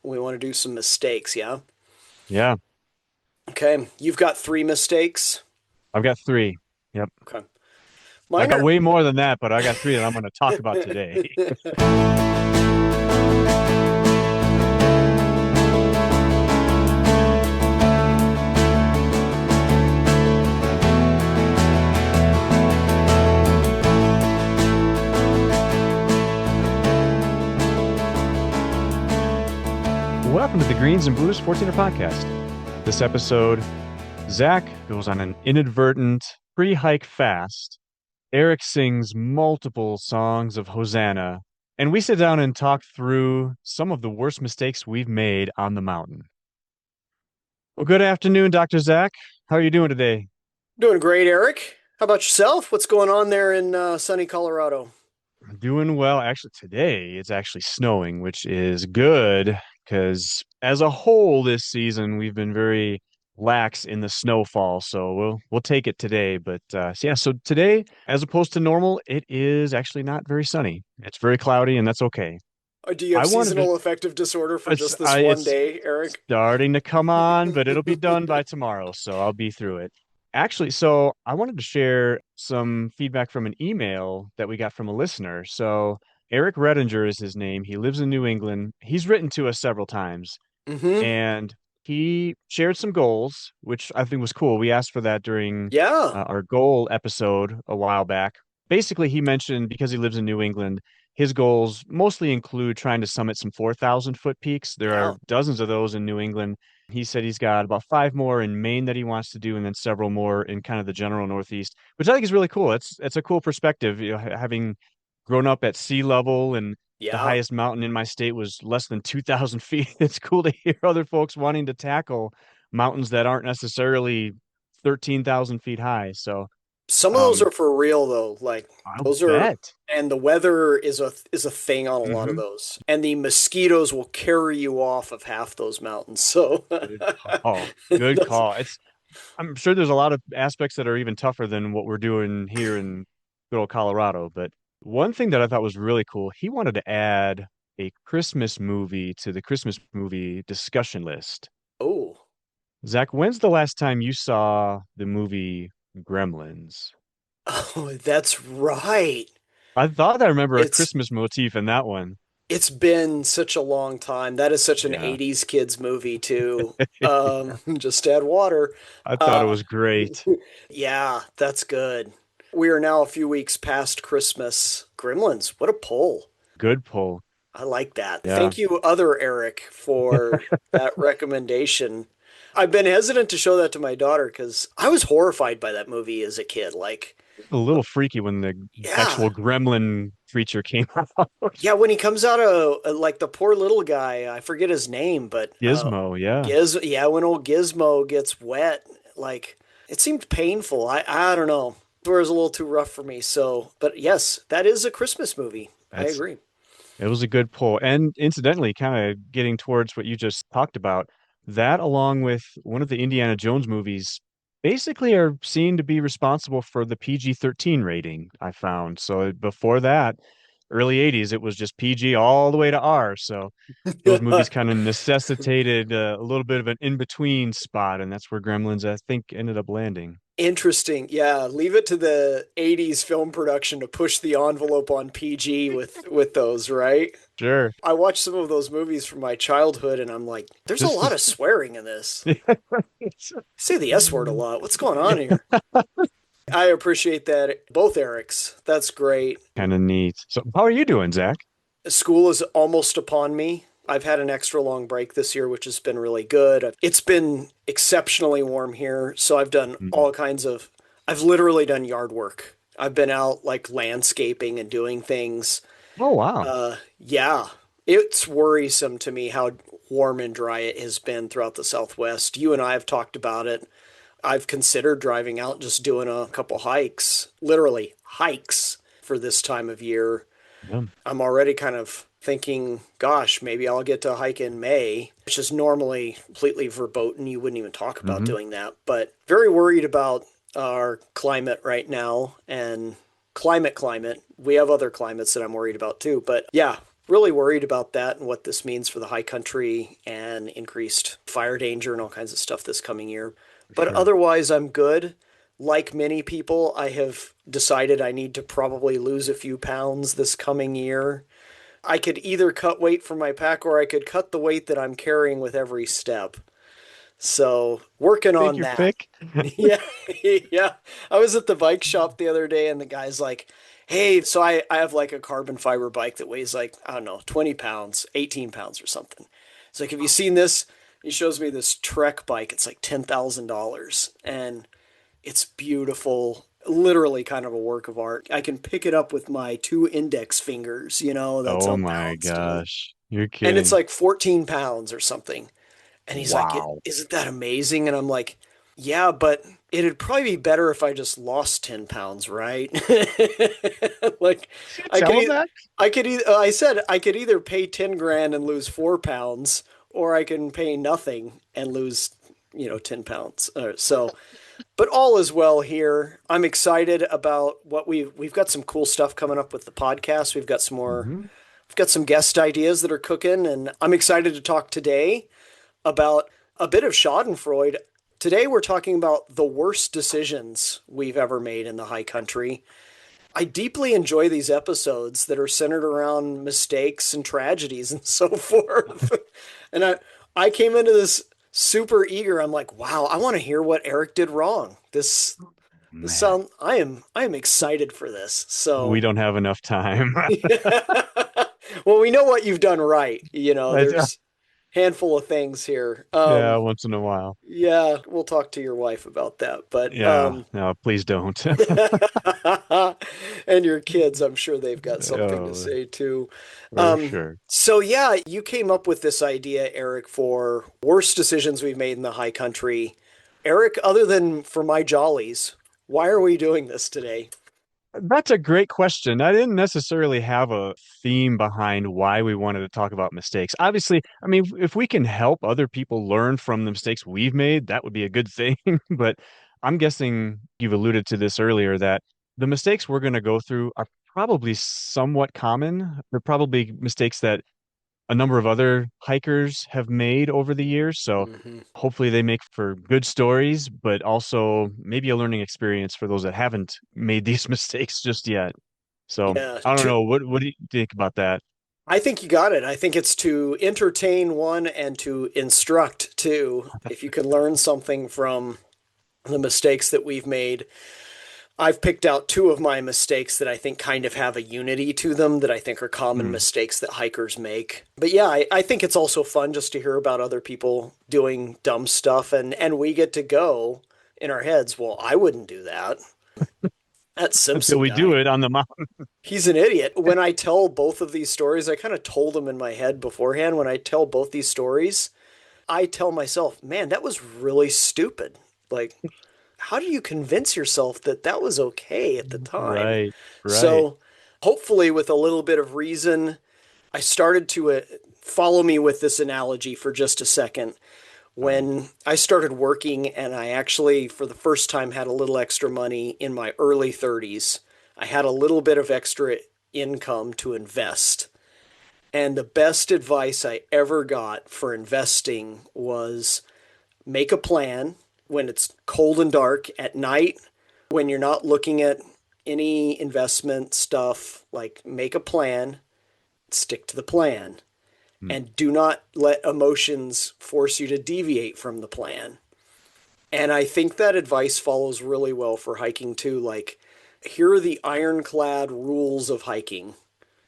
We want to do some mistakes, yeah? Yeah, Okay. You've got three mistakes. I've got three. Yep. Okay. I Mine got are. way more than that, but I got three that I'm going to talk about today. Welcome to the Greens and Blues 14er podcast. This episode, Zach goes on an inadvertent pre-hike fast. Eric sings multiple songs of Hosanna, and we sit down and talk through some of the worst mistakes we've made on the mountain. Well, good afternoon, Dr. Zach. How are you doing today? Doing great, Eric. How about yourself? What's going on there in sunny Colorado? Doing well. Actually, today it's actually snowing, which is good because as a whole this season we've been very lax in the snowfall. So we'll take it today. But so today, as opposed to normal, it is actually not very sunny. It's very cloudy, and that's okay. Do you have I wanted to. seasonal affective disorder for just this one It's day, Eric? starting to come on, but it'll be done by tomorrow, so I'll be through it. Actually, so I wanted to share some feedback from an email that we got from a listener. So Eric Redinger is his name. He lives in New England. He's written to us several times, Mm-hmm. and he shared some goals, which I think was cool. We asked for that during Yeah. our goal episode a while back. Basically, he mentioned because he lives in New England, his goals mostly include trying to summit some 4,000-foot peaks. There Yeah. are dozens of those in New England. He said he's got about five more in Maine that he wants to do, and then several more in kind of the general Northeast, which I think is really cool. It's a cool perspective, having grown up at sea level, and the Yeah. highest mountain in my state was less than 2,000 feet. It's cool to hear other folks wanting to tackle mountains that aren't necessarily 13,000 feet high. So, Some of those um, are for real though. Like I'll those are, bet. and the weather is a thing on a lot of Hmm. those. And the mosquitoes will carry you off of half those mountains. So Good call. Good those, call. I'm sure there's a lot of aspects that are even tougher than what we're doing here in good old Colorado. But one thing that I thought was really cool, he wanted to add a Christmas movie to the Christmas movie discussion list. oh, Zach, when's the last time you saw the movie Gremlins? oh, that's right. I thought I remember a It's Christmas motif in that one. it's been such a long time. That is such an Yeah. 80s kids movie too. Just add water. I thought it Uh was great. yeah, that's good. We are now a few weeks past Christmas. Gremlins, what a pull. Good pull. I like that. Yeah. Thank you, other Eric, for that recommendation. I've been hesitant to show that to my daughter because I was horrified by that movie as a kid. Like, A little freaky when the yeah, actual gremlin creature came out. yeah, when he comes out of like the poor little guy, I forget his name, but Gizmo, yeah. Yeah, when old Gizmo gets wet, like it seemed painful. I don't know. It was a little too rough for me. So, but yes, that is a Christmas movie. I That's agree. It was a good pull. And incidentally, kind of getting towards what you just talked about, that along with one of the Indiana Jones movies basically are seen to be responsible for the PG-13 rating, I found. So before that, early 80s, it was just PG all the way to R. So those movies kind of necessitated a little bit of an in-between spot, and that's where Gremlins, I think, ended up landing. Interesting. Yeah, leave it to the 80s film production to push the envelope on PG with those, right? Sure. I watched some of those movies from my childhood and I'm like, there's a Just lot to of swearing in this. I say the S word a lot. What's going on yeah, here? I appreciate that. Both Erics. That's great. kind of neat. So how are you doing, Zach? School is almost upon me. I've had an extra long break this year, which has been really good. It's been exceptionally warm here, so I've done Mm. all kinds of, I've literally done yard work. I've been out like landscaping and doing things. Oh, wow. Yeah, it's worrisome to me how warm and dry it has been throughout the Southwest. You and I have talked about it. I've considered driving out, just doing a couple hikes, literally hikes for this time of year. Yeah. I'm already kind of thinking, gosh, maybe I'll get to hike in May, which is normally completely verboten. You wouldn't even talk about Hmm. doing that, but very worried about our climate right now and climate. We have other climates that I'm worried about too, but yeah, really worried about that and what this means for the high country and increased fire danger and all kinds of stuff this coming year. But Sure. otherwise, I'm good. Like many people, I have decided I need to probably lose a few pounds this coming year. I could either cut weight from my pack or I could cut the weight that I'm carrying with every step. So, working Take on your that. pick. Yeah, yeah. I was at the bike shop the other day and the guy's like, hey, so I have like a carbon fiber bike that weighs like, I don't know, 20 pounds, 18 pounds or something. He's like, have you seen this? He shows me this Trek bike. It's like $10,000 and it's beautiful. Literally kind of a work of art. I can pick it up with my two index fingers, that's Oh my unbalanced on. gosh. You're And it's kidding. like 14 pounds or something. And he's like, Wow. isn't that amazing? And I'm like, yeah, but it'd probably be better if I just lost 10 pounds, right? Like, Did you I could, tell him e- that? I said I could either pay 10 grand and lose 4 pounds, or I can pay nothing and lose, 10 pounds. But all is well here. I'm excited about what we've got some cool stuff coming up with the podcast. Hmm. We've got some guest ideas that are cooking, and I'm excited to talk today about a bit of Schadenfreude. Today, we're talking about the worst decisions we've ever made in the high country. I deeply enjoy these episodes that are centered around mistakes and tragedies and so forth. And I came into this super eager. I'm like, wow, I want to hear what Eric did wrong. This Man, sound I am excited for this. we So don't have enough time. well, we know what you've done right. I- There's handful of things here. yeah, once in a while. Yeah, we'll talk to your wife about that. But Yeah, no, please don't. and your kids, I'm sure they've got something to Oh, say too. for sure. So yeah, you came up with this idea, Eric, for worst decisions we've made in the high country. Eric, other than for my jollies, why are we doing this today? That's a great question. I didn't necessarily have a theme behind why we wanted to talk about mistakes. Obviously, I mean, if we can help other people learn from the mistakes we've made, that would be a good thing. But I'm guessing you've alluded to this earlier that the mistakes we're going to go through are probably somewhat common. They're probably mistakes that a number of other hikers have made over the years. So Hmm. hopefully they make for good stories, but also maybe a learning experience for those that haven't made these mistakes just yet. So Yeah, I don't know. What do you think about that? I think you got it. I think it's to entertain one and to instruct two. If you can learn something from the mistakes that we've made, I've picked out two of my mistakes that I think kind of have a unity to them that I think are common Hmm. mistakes that hikers make. But yeah, I think it's also fun just to hear about other people doing dumb stuff and we get to go in our heads, well, I wouldn't do that. That Until Simpson we do guy, it on the mountain. he's an idiot. When I tell both of these stories, I kind of told them in my head beforehand. When I tell both these stories, I tell myself, man, that was really stupid. Like, how do you convince yourself that that was okay at the time? Right, right. So, hopefully, with a little bit of reason, I started to follow me with this analogy for just a second. All right. When I started working, and I actually, for the first time, had a little extra money in my early 30s, I had a little bit of extra income to invest. And the best advice I ever got for investing was make a plan when it's cold and dark at night, when you're not looking at any investment stuff, like make a plan, stick to the plan, Hmm. and do not let emotions force you to deviate from the plan. And I think that advice follows really well for hiking too. Like, here are the ironclad rules of hiking.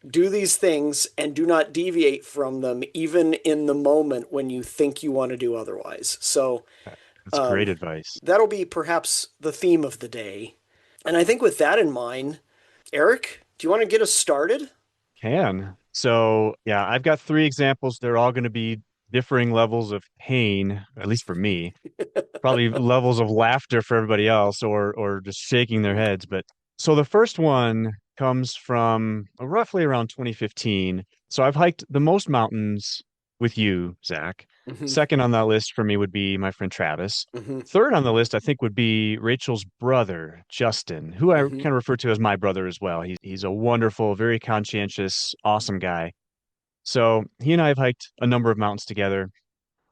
Do these things and do not deviate from them, even in the moment when you think you want to do otherwise. So, That's great advice. that'll be perhaps the theme of the day. And I think with that in mind, Eric, do you want to get us started? Can. So, yeah, I've got three examples. They're all going to be differing levels of pain, at least for me. Probably levels of laughter for everybody else or just shaking their heads. But so the first one comes from roughly around 2015. So I've hiked the most mountains with you, Zach. Mm-hmm. Second on that list for me would be my friend Travis. Mm-hmm. Third on the list, I think, would be Rachel's brother, Justin, who I Mm-hmm. kind of refer to as my brother as well. He's a wonderful, very conscientious, awesome guy. So he and I have hiked a number of mountains together,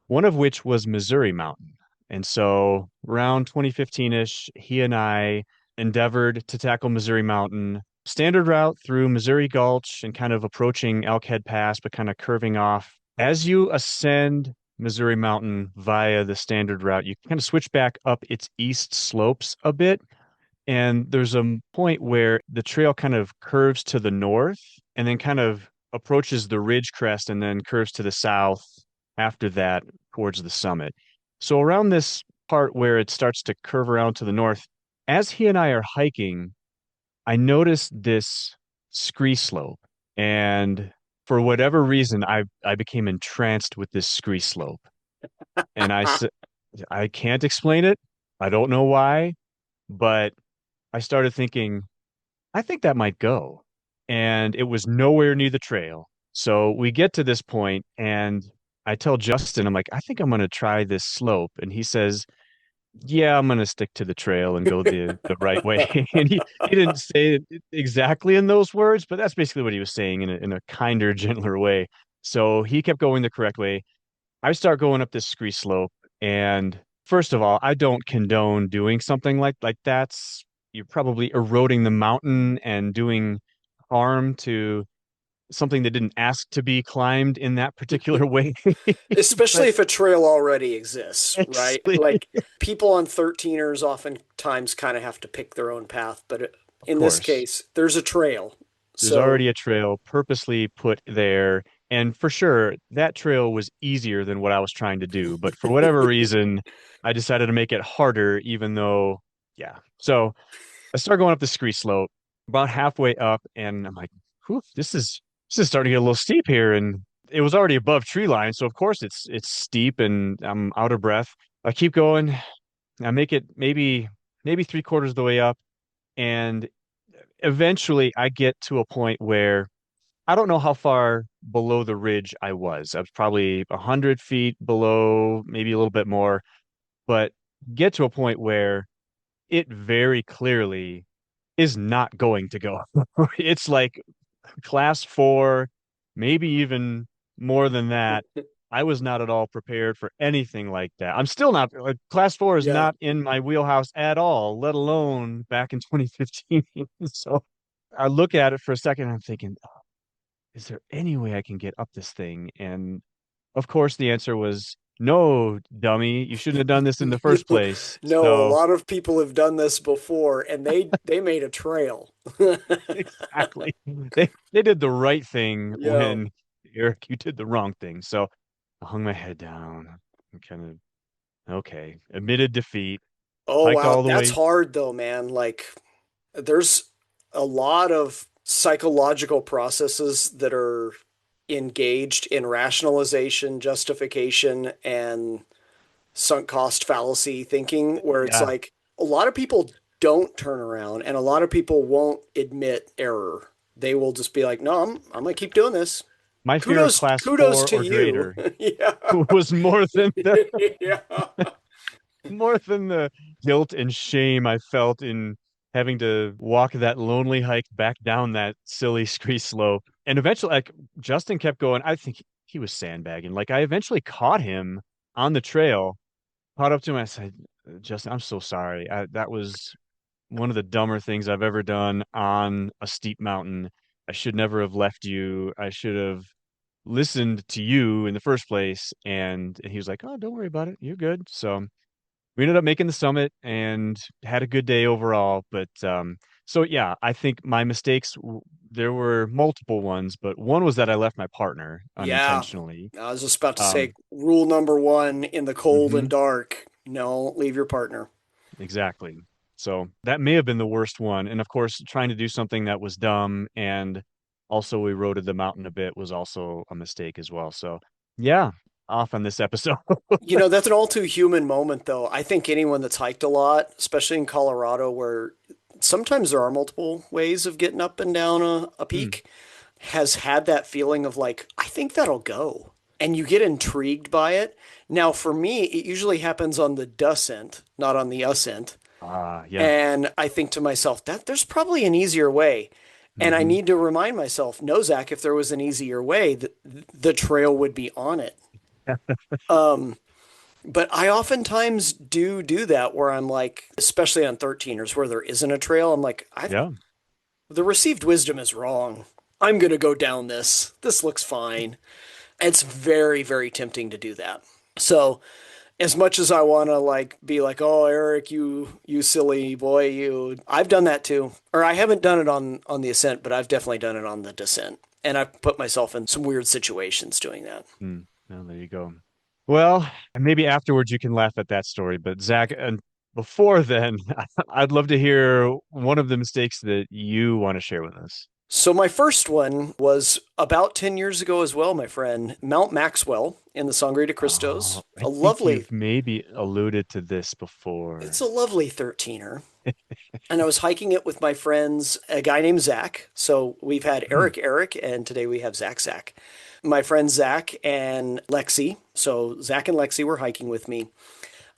one of which was Missouri Mountain. And so around 2015-ish, he and I endeavored to tackle Missouri Mountain, standard route through Missouri Gulch and kind of approaching Elkhead Pass, but kind of curving off. As you ascend Missouri Mountain via the standard route, you kind of switch back up its east slopes a bit. And there's a point where the trail kind of curves to the north and then kind of approaches the ridge crest and then curves to the south after that towards the summit. So around this part where it starts to curve around to the north, as he and I are hiking, I noticed this scree slope. And for whatever reason, I became entranced with this scree slope. And I said, I can't explain it. I don't know why, but I started thinking, I think that might go. And it was nowhere near the trail. So we get to this point and I tell Justin, I'm like, I think I'm going to try this slope. And he says, yeah, I'm going to stick to the trail and go the right way. And he didn't say it exactly in those words, but that's basically what he was saying in a kinder, gentler way. So he kept going the correct way. I start going up this scree slope, and first of all, I don't condone doing something like that's you're probably eroding the mountain and doing harm to something that didn't ask to be climbed in that particular way. Especially But if a trail already exists, right? actually, Like people on 13ers oftentimes kind of have to pick their own path, but of in this course, case, there's a trail. there's So already a trail purposely put there. And for sure, that trail was easier than what I was trying to do. But for whatever reason, I decided to make it harder, even though, yeah. So I start going up the scree slope about halfway up, and I'm like, whew, this is starting to get a little steep here. And it was already above tree line, so of course it's steep and I'm out of breath. I keep going. I make it maybe three-quarters of the way up, and eventually I get to a point where I don't know how far below the ridge I was. I was probably 100 feet below, maybe a little bit more, but get to a point where it very clearly is not going to go. It's like class four, maybe even more than that. I was not at all prepared for anything like that. I'm still not, like, class four is yeah. not in my wheelhouse at all, let alone back in 2015. So I look at it for a second and I'm thinking, is there any way I can get up this thing? And of course, the answer was no, dummy. You shouldn't have done this in the first No, place. no, a So lot of people have done this before and they made a trail. exactly. They did the right thing Yeah. when Eric, you did the wrong thing. So I hung my head down and kind of, okay, admitted defeat, Oh hiked wow, all the that's way. hard though, man. Like there's a lot of psychological processes that are engaged in rationalization, justification, and sunk cost fallacy thinking, where it's Yeah. like a lot of people don't turn around and a lot of people won't admit error. They will just be like, no, I'm gonna keep doing this. My fear of Kudos, class kudos four to or you. greater Yeah. was Yeah. more than the guilt and shame I felt in having to walk that lonely hike back down that silly scree slope. And eventually, like, Justin kept going. I think he was sandbagging. Like, I eventually caught him on the trail, caught up to him. I said, Justin, I'm so sorry. That was one of the dumber things I've ever done on a steep mountain. I should never have left you. I should have listened to you in the first place. And he was like, oh, don't worry about it. You're good. So we ended up making the summit and had a good day overall. But so yeah, I think my mistakes, there were multiple ones, but one was that I left my partner Yeah. unintentionally. I was just about to say Um, rule number one in the cold and mhm, dark. No, leave your partner. exactly. So that may have been the worst one. And of course, trying to do something that was dumb and also eroded the mountain a bit was also a mistake as well. So yeah, off on this episode. You know, that's an all too human moment, though. I think anyone that's hiked a lot, especially in Colorado, where sometimes there are multiple ways of getting up and down a Hmm. peak, has had that feeling of like, I think that'll go. And you get intrigued by it. Now, for me, it usually happens on the descent, not on the ascent. Ah, yeah. And I think to myself, that there's probably an easier way. And I Hmm. need to remind myself, no, Zach, if there was an easier way, the trail would be on it. But I oftentimes do that where I'm like, especially on 13ers where there isn't a trail, I'm like, Yeah. the received wisdom is wrong. I'm going to go down this. This looks fine. It's very, very tempting to do that. So, as much as I want to like be like, "Oh, Eric, you silly boy, you." I've done that too. Or I haven't done it on the ascent, but I've definitely done it on the descent. And I've put myself in some weird situations doing that. Mm. Well, there you go. Well, maybe afterwards you can laugh at that story, but Zach, and before then, I'd love to hear one of the mistakes that you want to share with us. So my first one was about 10 years ago as well, my friend. Mount Maxwell in the Sangre de Cristos. Oh, I think Lovely, you've maybe alluded to this it's before. a lovely 13er. And I was hiking it with my friends, a guy named Zach. So we've had Mm. Eric, and today we have Zach. My friend Zach and Lexi. So Zach and Lexi were hiking with me.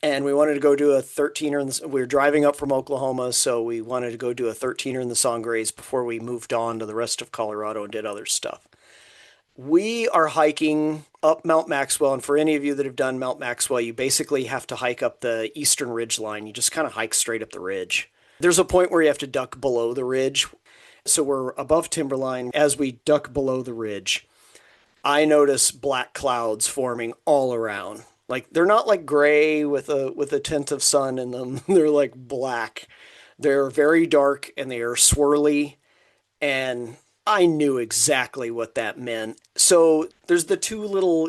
And we wanted to go do a 13er. We were driving up from Oklahoma, so we wanted to go do a 13er in the Sangres before we moved on to the rest of Colorado and did other stuff. We are hiking up Mount Maxwell, and for any of you that have done Mount Maxwell, you basically have to hike up the eastern ridge line. You just kind of hike straight up the ridge. There's a point where you have to duck below the ridge. So we're above timberline. As we duck below the ridge, I notice black clouds forming all around. Like they're not like gray with a tint of sun in them. They're like black. They're very dark and they are swirly, and I knew exactly what that meant. So there's the two little,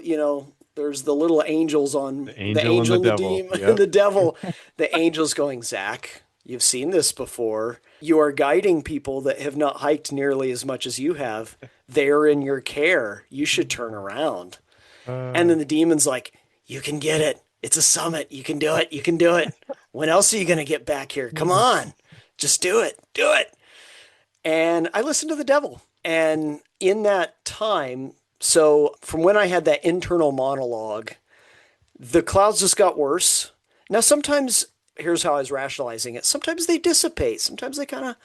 there's the little angels on The the angel and angel the and the devil. demon and Yep. the devil. The angels going, Zach, you've seen this before. You are guiding people that have not hiked nearly as much as you have. They're in your care. You should turn around. And Uh, then the demon's like, you can get it. It's a summit. You can do it. You can do it. When else are you going to get back here? Come on. Just do it. Do it. And I listened to the devil. And in that time, so from when I had that internal monologue, the clouds just got worse. Now sometimes here's how I was rationalizing it. Sometimes they dissipate. Sometimes they kind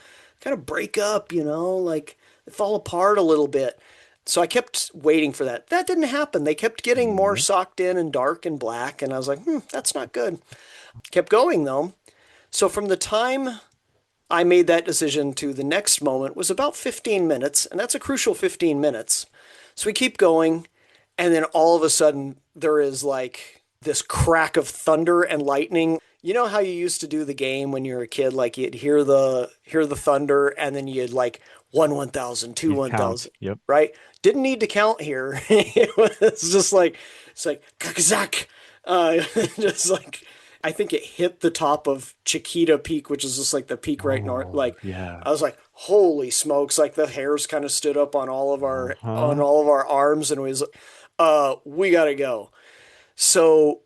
of break up, like they fall apart a little bit. So I kept waiting for that. That didn't happen. They kept getting more yep. socked in and dark and black, and I was like, that's not good. Kept going though. So from the time I made that decision to the next moment was about 15 minutes, and that's a crucial 15 minutes. So we keep going, and then all of a sudden there is like this crack of thunder and lightning. You know how you used to do the game when you were a kid, like you'd hear the thunder, and then you'd like 1,000, two You'd count. 1,000, Yep. right? Didn't need to count here. It was just like it's like kakazak, just like I think it hit the top of Chiquita Peak, which is just like the peak right north. Oh, Like yeah. I was like, holy smokes! Like the hairs kind of stood up on all of our Uh-huh. arms, and we gotta go. So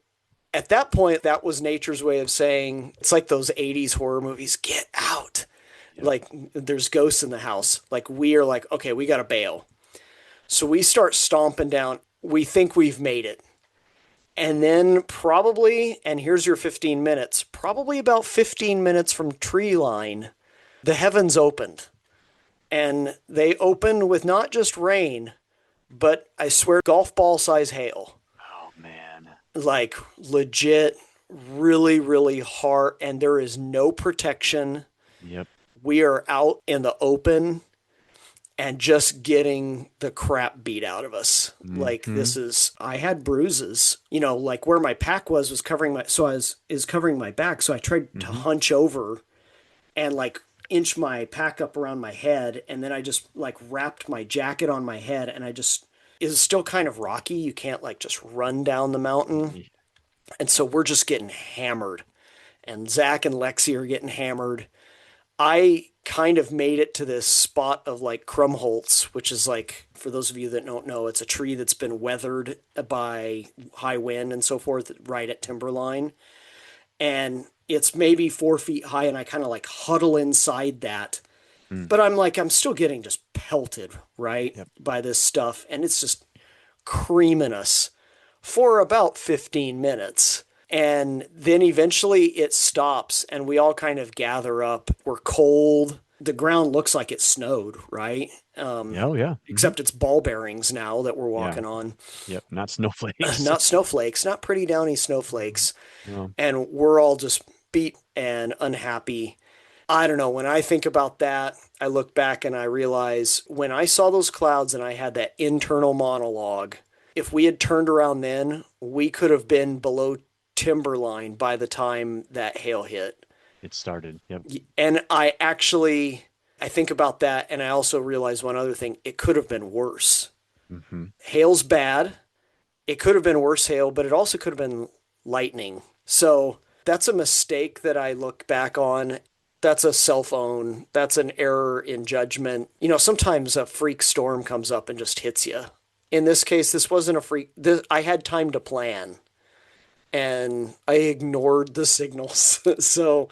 at that point, that was nature's way of saying it's like those '80s horror movies. Get out! Yep. Like there's ghosts in the house. Like we are like, okay, we gotta bail. So we start stomping down. We think we've made it. And then probably, and here's your 15 minutes, probably about 15 minutes from tree line, the heavens opened. And they opened with not just rain, but I swear golf ball size hail. Oh, man. Like legit, really, really hard. And there is no protection. Yep. We are out in the open and just getting the crap beat out of us. Like Hmm. this is, I had bruises, like where my pack was covering so I was, is covering my back. So I tried to Hmm. hunch over and like inch my pack up around my head. And then I just like wrapped my jacket on my head and is still kind of rocky. You can't like just run down the mountain. And so we're just getting hammered. And Zach and Lexi are getting hammered. I kind of made it to this spot of like Krumholtz, which is like, for those of you that don't know, it's a tree that's been weathered by high wind and so forth, right at timberline. And it's maybe 4 feet high, and I kind of like huddle inside that. Mm. But I'm still getting just pelted, right, Yep. by this stuff. And it's just creaming us for about 15 minutes. And then eventually it stops and we all kind of gather up. We're cold. the ground looks like it snowed, right? Yeah, oh yeah. Except it's ball bearings now that we're Yeah. walking on, Yep. Not snowflakes. not snowflakes, not pretty downy snowflakes. No, And we're all just beat and unhappy. I don't know. When I think about that, I look back and I realize when I saw those clouds and I had that internal monologue, if we had turned around then, we could have been below timberline by the time that hail hit. it started. Yep. And I think about that and I also realize one other thing. It could have been worse. Hmm. Hail's bad. It could have been worse hail, but it also could have been lightning. So that's a mistake that I look back on. That's a cell phone. That's an error in judgment. Sometimes a freak storm comes up and just hits you. In this case, this wasn't a freak. I had time to plan and I ignored the signals. So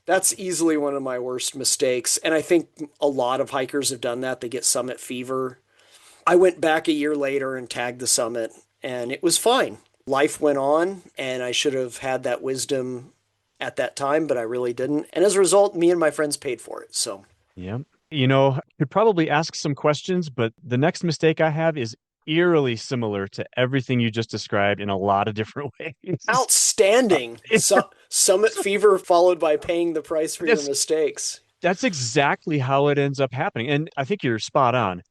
that's easily one of my worst mistakes. And I think a lot of hikers have done that. They get summit fever. I went back a year later and tagged the summit, and it was fine. Life went on, and I should have had that wisdom at that time, but I really didn't. And as a result, me and my friends paid for it. So Yep. I could probably ask some questions, but the next mistake I have is eerily similar to everything you just described in a lot of different ways. Uh, outstanding. Summit fever followed by paying the price for your That's mistakes. that's exactly how it ends up happening. And I think you're spot on.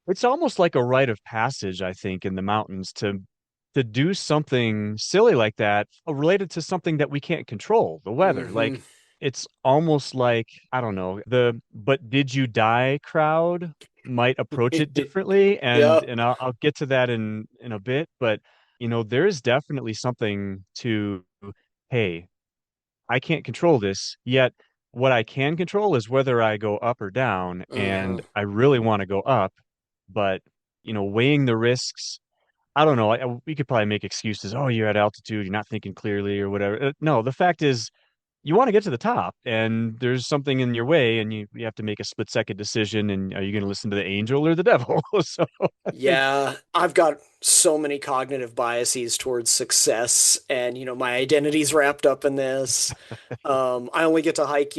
It's almost like a rite of passage, I think, in the mountains to do something silly like that related to something that we can't control, the weather. Mm-hmm. Like it's almost like, I don't know, the but did you die crowd might approach it differently. And Yeah. I'll get to that in a bit, but there is definitely something to, hey, I can't control this, yet what I can control is whether I go up or down, Mm-hmm. and I really want to go up, but weighing the risks, I don't know. We could probably make excuses. Oh, you're at altitude, you're not thinking clearly or whatever. No, the fact is you want to get to the top and there's something in your way and you have to make a split second decision, and are you going to listen to the angel or the devil? So I think, Yeah, I've got so many cognitive biases towards success, and my identity's wrapped up in this. I only get to hike,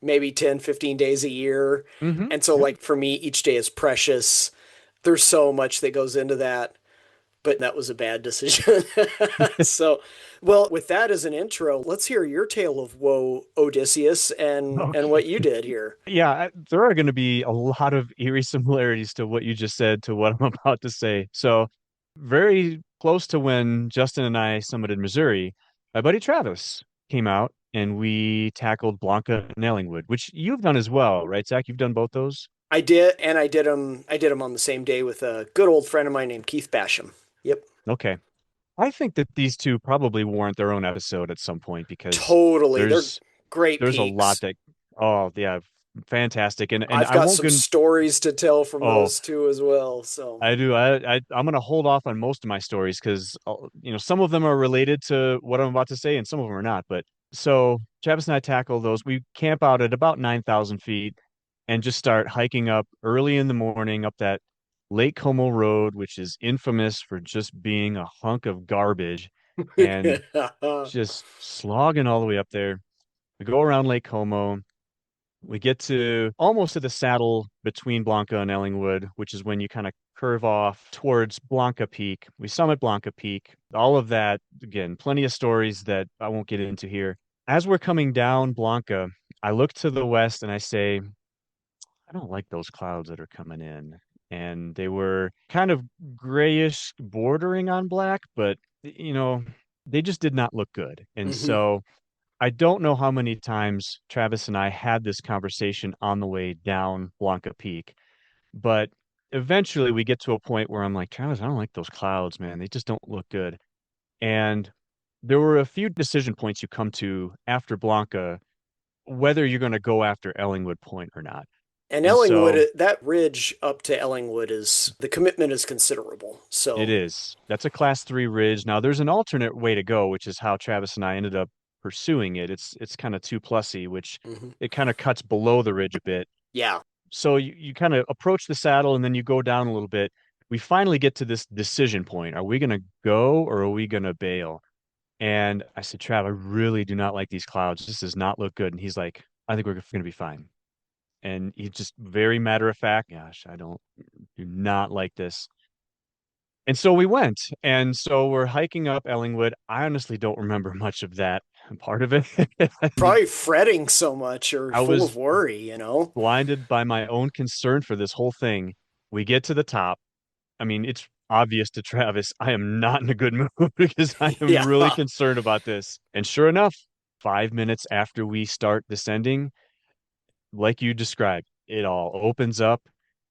maybe 10, 15 days a year. hmm, And so, yeah. like, for me, each day is precious. There's so much that goes into that, but that was a bad decision. So, well, with that as an intro, let's hear your tale of woe, Odysseus, and Okay. what you did here. Yeah, there are going to be a lot of eerie similarities to what you just said to what I'm about to say. So, very close to when Justin and I summited Missouri, my buddy Travis came out and we tackled Blanca and Ellingwood, which you've done as well, right, Zach? You've done both those? I did, and I did them. I did them on the same day with a good old friend of mine named Keith Basham. Yep, Okay. I think that these two probably warrant their own episode at some point because totally. They're there's great there's a lot peaks. that, oh yeah, fantastic. And I've I got won't some go. stories to tell from Oh, those two as well. So, I do. I'm gonna hold off on most of my stories because some of them are related to what I'm about to say, and some of them are not. But so Travis and I tackle those. We camp out at about 9,000 feet and just start hiking up early in the morning up that Lake Como Road, which is infamous for just being a hunk of garbage, and just slogging all the way up there. We go around Lake Como. We get to almost to the saddle between Blanca and Ellingwood, which is when you kind of curve off towards Blanca Peak. We summit Blanca Peak. All of that, again, plenty of stories that I won't get into here. As we're coming down Blanca, I look to the west and I say, I don't like those clouds that are coming in. And they were kind of grayish, bordering on black, but they just did not look good. And mhm. so I don't know how many times Travis and I had this conversation on the way down Blanca Peak, but eventually we get to a point where I'm like, Travis, I don't like those clouds, man. They just don't look good. And there were a few decision points you come to after Blanca, whether you're going to go after Ellingwood Point or not. And And so Ellingwood, that ridge up to Ellingwood is the commitment is considerable. it So, is. That's a class 3 ridge. Now there's an alternate way to go, which is how Travis and I ended up pursuing it. It's kind of two plusy, which mhm. it kind of cuts below the ridge a bit. Yeah. So you kind of approach the saddle and then you go down a little bit. We finally get to this decision point. Are we going to go or are we going to bail? And I said, Trav, I really do not like these clouds. This does not look good. And he's like, I think we're going to be fine. And he just very matter of fact, gosh, do not like this. And so we went. And so we're hiking up Ellingwood. I honestly don't remember much of that part of it. Probably fretting so much or I full was of worry, you know? blinded by my own concern for this whole thing. We get to the top. I mean, it's obvious to Travis, I am not in a good mood because I am Yeah. really concerned about this. And sure enough, 5 minutes after we start descending, like you described, it all opens up.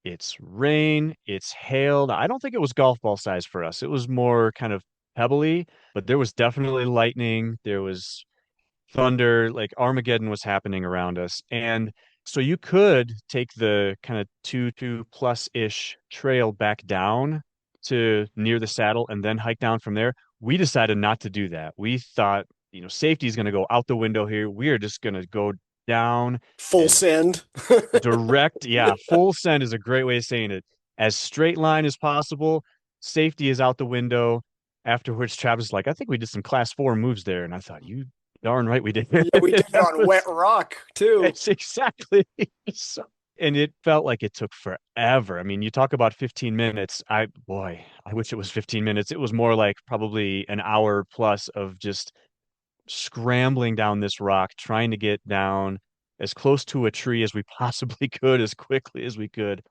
It's rain, it's hail. I don't think it was golf ball size for us. It was more kind of pebbly, but there was definitely lightning. There was thunder, like Armageddon was happening around us. And so you could take the kind of two plus ish trail back down to near the saddle and then hike down from there. We decided not to do that. We thought, safety is going to go out the window here. We are just going to go down Full as send. direct. Yeah, full send is a great way of saying it. As straight line as possible. Safety is out the window. Afterwards, Travis is like, I think we did some class 4 moves there. And I thought, you darn right we did. Yeah, we did it That on wet was rock too. it's exactly so, and it felt like it took forever. I mean, you talk about 15 minutes. I wish it was 15 minutes. It was more like probably an hour plus of just scrambling down this rock, trying to get down as close to a tree as we possibly could, as quickly as we could.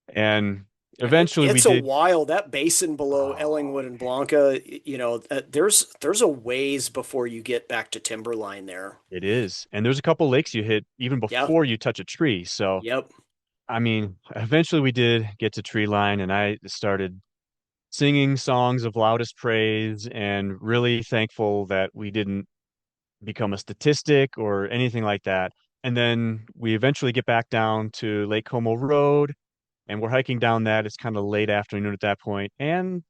And And eventually we it's a did. while that basin below Oh, Ellingwood and Blanca, there's a ways before you get back to Timberline there. it is. And there's a couple lakes you hit even Yeah. before you touch a tree. So, Yep. I mean, eventually we did get to tree line and I started singing songs of loudest praise and really thankful that we didn't become a statistic or anything like that. And then we eventually get back down to Lake Como Road and we're hiking down that. It's kind of late afternoon at that point, and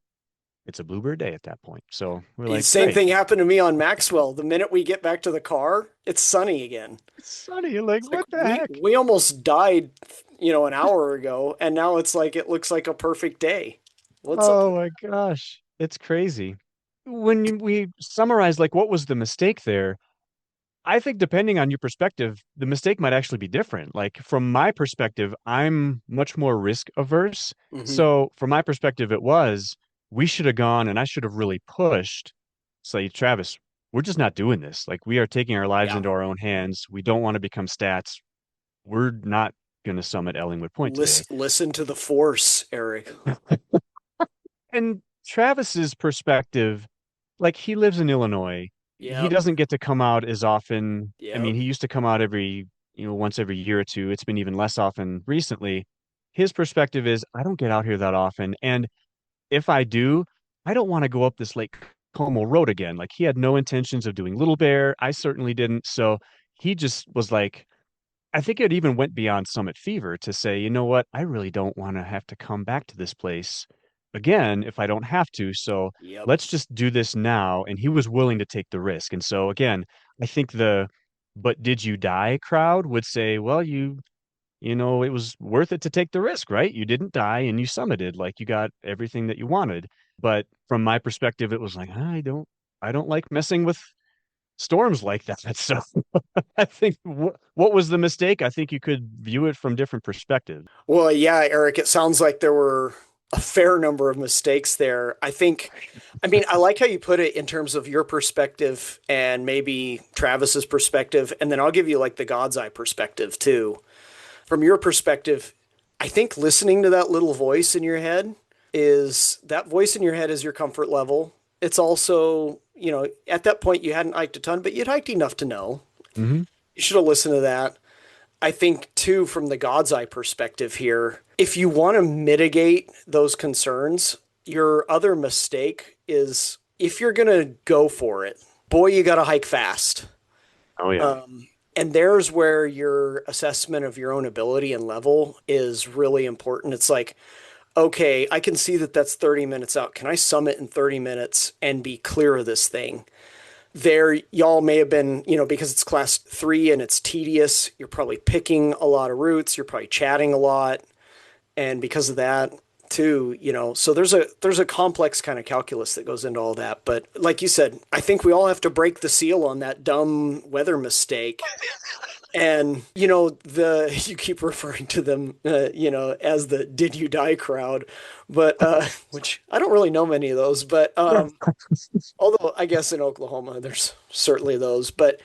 it's a bluebird day at that point. So we're like, Same great. thing happened to me on Maxwell. The minute we get back to the car, it's sunny again. It's sunny. You're like, It's like what the we heck? we almost died, an hour ago, and now it's like it looks like a perfect day. What's up Oh with my gosh. It's crazy. We summarize like what was the mistake there, I think depending on your perspective, the mistake might actually be different. Like from my perspective, I'm much more risk averse. that? So from my perspective, it was we should have gone and I should have really pushed. Say, Travis, we're just not doing this. Like we are taking our lives Yeah. into our own hands. We don't want to become stats. We're not going to summit Ellingwood Point today. Listen to the force, Eric. And Travis's perspective, like he lives in Illinois. He Yep. doesn't get to come out as often. I mean, Yep. he used to come out once every year or two. It's been even less often recently. His perspective is, I don't get out here that often. And if I do, I don't want to go up this Lake Como road again. Like he had no intentions of doing Little Bear. I certainly didn't. So he just was like, I think it even went beyond Summit Fever to say, you know what? I really don't want to have to come back to this place again if I don't have to. So Yep. let's just do this now. And he was willing to take the risk. And so again, I think the but did you die crowd would say, well, it was worth it to take the risk, right? You didn't die and you summited, like you got everything that you wanted. But from my perspective, it was like, I don't like messing with storms like that. So I think what was the mistake? I think you could view it from different perspectives. Well, yeah, Eric, it sounds like there were a fair number of mistakes there. I like how you put it in terms of your perspective and maybe Travis's perspective, and then I'll give you like the God's eye perspective too. From your perspective, I think listening to that little voice in your head is your comfort level. It's also, at that point you hadn't hiked a ton, but you'd hiked enough to know. Hmm. You should have listened to that. I think too, from the God's eye perspective here, if you want to mitigate those concerns, your other mistake is if you're going to go for it, boy, you got to hike fast. Oh yeah. And there's where your assessment of your own ability and level is really important. It's like, okay, I can see that that's 30 minutes out. Can I summit in 30 minutes and be clear of this thing? There, y'all may have been, because it's class 3 and it's tedious, you're probably picking a lot of routes, you're probably chatting a lot. And because of that, too, so there's a complex kind of calculus that goes into all that. But like you said, I think we all have to break the seal on that dumb weather mistake And the you keep referring to them, as the "Did you die" crowd, but which I don't really know many of those. But although I guess in Oklahoma there's certainly those. But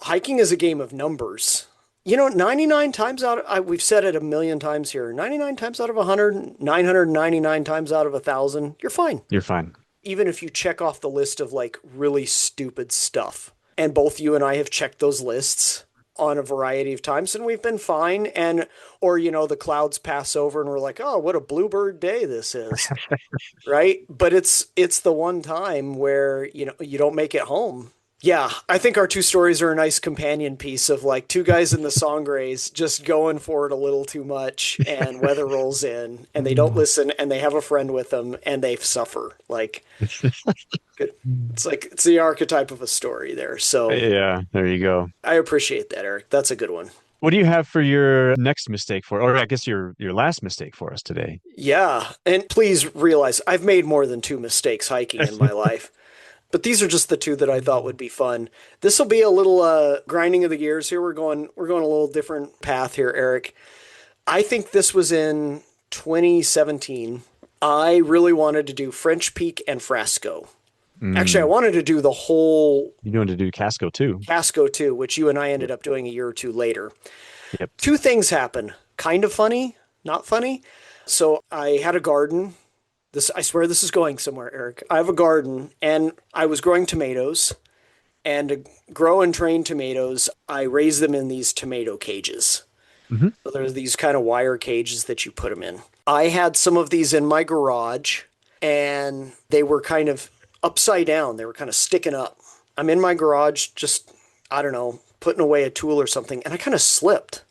hiking is a game of numbers. 99 times we've said it a million times here. 99 times out of 100, 999 times out of 1,000, you're fine. You're fine. Even if you check off the list of like really stupid stuff. And both you and I have checked those lists on a variety of times and we've been fine. And, or, the clouds pass over and we're like, oh, what a bluebird day this is. Right. But it's the one time where, you don't make it home. Yeah, I think our two stories are a nice companion piece of like two guys in the Sangres just going for it a little too much, and weather rolls in, and they don't listen, and they have a friend with them, and they suffer. Like, it's the archetype of a story there. So Yeah, there you go. I appreciate that, Eric. That's a good one. What do you have for your next mistake or I guess your last mistake for us today? Yeah, and please realize I've made more than two mistakes hiking in my life. But these are just the two that I thought would be fun. This will be a little grinding of the gears here. We're going a little different path here, Eric. I think this was in 2017. I really wanted to do French Peak and Frasco. Actually, I Mm. wanted to do the whole You're going to do Casco too. Casco too, which you and I ended Yep. up doing a year or two later. Yep. Two things happen. Kind of funny, not funny. So I had a garden. I swear this is going somewhere, Eric. I have a garden and I was growing tomatoes. And to grow and train tomatoes, I raise them in these tomato cages. Hmm. So there's these kind of wire cages that you put them in. I had some of these in my garage and they were kind of upside down. They were kind of sticking up. I'm in my garage just, I don't know, putting away a tool or something, and I kind of slipped.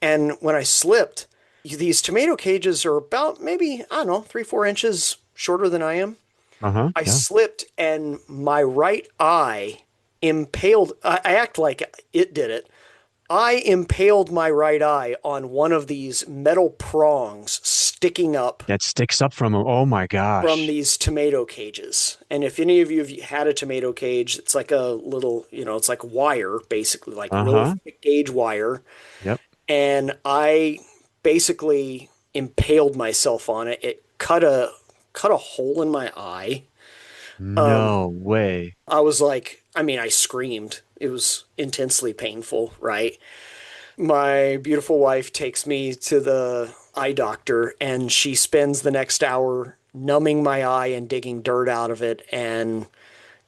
And when I slipped, these tomato cages are about maybe, I don't know, 3, 4 inches shorter than I am. Uh-huh. I Yeah. slipped and my right eye impaled. I act like it did it. I impaled my right eye on one of these metal prongs sticking up That sticks up from them. Oh my from gosh. these tomato cages. And if any of you have had a tomato cage, it's like a little, it's like wire, basically, like real Uh-huh. thick gauge wire. Yep. And I basically impaled myself on it. It cut a hole in my eye. No way. I was like, I mean, I screamed. It was intensely painful, right? My beautiful wife takes me to the eye doctor and she spends the next hour numbing my eye and digging dirt out of it and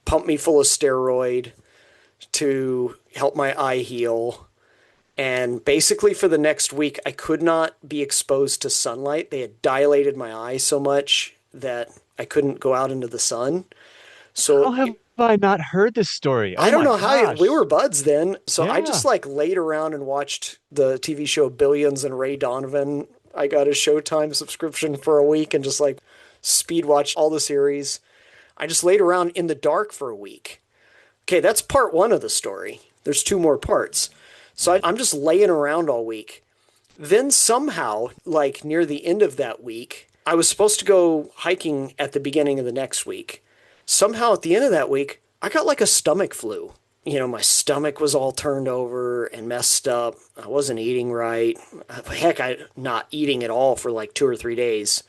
pump me full of steroid to help my eye heal. And basically, for the next week, I could not be exposed to sunlight. They had dilated my eye so much that I couldn't go out into the sun. How So have I not heard this story? I Oh don't my know how we gosh. were buds then. So I just Yeah. like laid around and watched the TV show Billions and Ray Donovan. I got a Showtime subscription for a week and just like speed watched all the series. I just laid around in the dark for a week. Okay, that's part one of the story. There's two more parts. So I'm just laying around all week. Then somehow, like near the end of that week, I was supposed to go hiking at the beginning of the next week. Somehow at the end of that week, I got like a stomach flu. My stomach was all turned over and messed up. I wasn't eating right. Heck, I not eating at all for like 2 or 3 days.